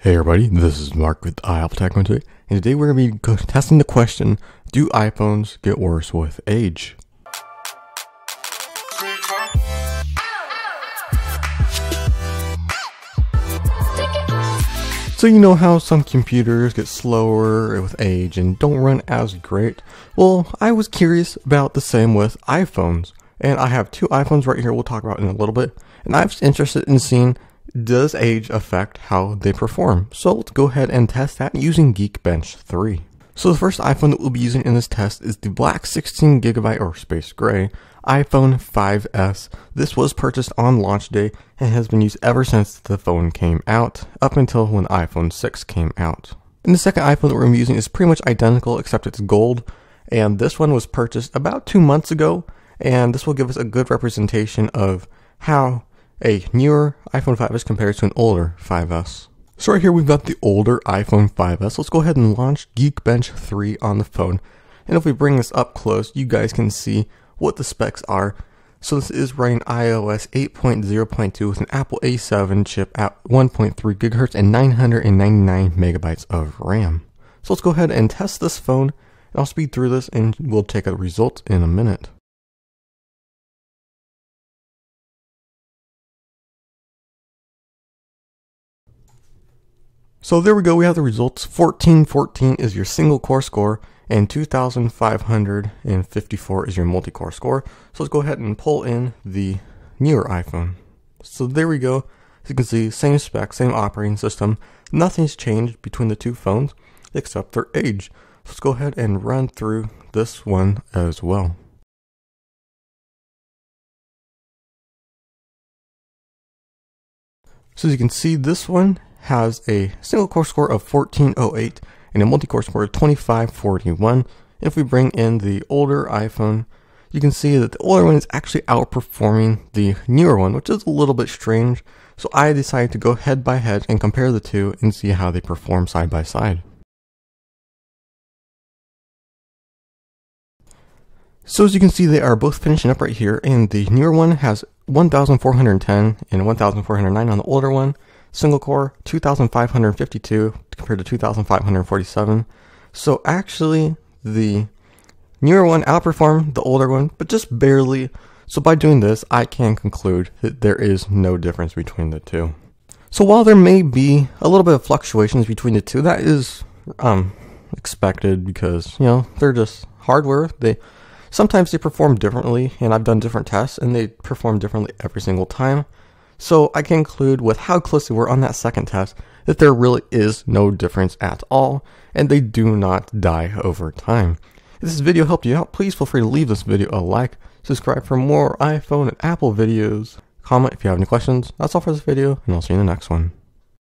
Hey everybody, this is Mark with iAppleTech today, and today we're going to be testing the question, do iPhones get worse with age? So you know how some computers get slower with age and don't run as great? Well, I was curious about the same with iPhones, and I have two iPhones right here we'll talk about in a little bit, and I was interested in seeing, does age affect how they perform? So let's go ahead and test that using Geekbench 3. So the first iPhone that we'll be using in this test is the black 16GB or space gray iPhone 5S. This was purchased on launch day and has been used ever since the phone came out, up until when iPhone 6 came out. And the second iPhone that we're going to be using is pretty much identical except it's gold, and this one was purchased about 2 months ago, and this will give us a good representation of how a newer iPhone 5S compared to an older 5S. So right here we've got the older iPhone 5S. Let's go ahead and launch Geekbench 3 on the phone. And if we bring this up close, you guys can see what the specs are. So this is running iOS 8.0.2 with an Apple A7 chip at 1.3 GHz and 999 megabytes of RAM. So let's go ahead and test this phone. And I'll speed through this and we'll take a result in a minute. So there we go, we have the results. 1414 is your single core score, and 2554 is your multi-core score. So let's go ahead and pull in the newer iPhone. So there we go. As you can see, same spec, same operating system. Nothing's changed between the two phones except their age. So let's go ahead and run through this one as well. So as you can see, this one has a single core score of 1408 and a multi-core score of 2541. If we bring in the older iPhone, you can see that the older one is actually outperforming the newer one, which is a little bit strange. So I decided to go head by head and compare the two and see how they perform side by side. So as you can see, they are both finishing up right here, and the newer one has 1410 and 1409 on the older one. Single core 2552 compared to 2547. So actually the newer one outperformed the older one, but just barely. So by doing this, I can conclude that there is no difference between the two. So while there may be a little bit of fluctuations between the two, that is expected because, you know, they're just hardware. Sometimes they perform differently, and I've done different tests and they perform differently every single time. So I can conclude with how close they were on that second test that there really is no difference at all, and they do not die over time. If this video helped you out, please feel free to leave this video a like, subscribe for more iPhone and Apple videos, comment if you have any questions. That's all for this video, and I'll see you in the next one.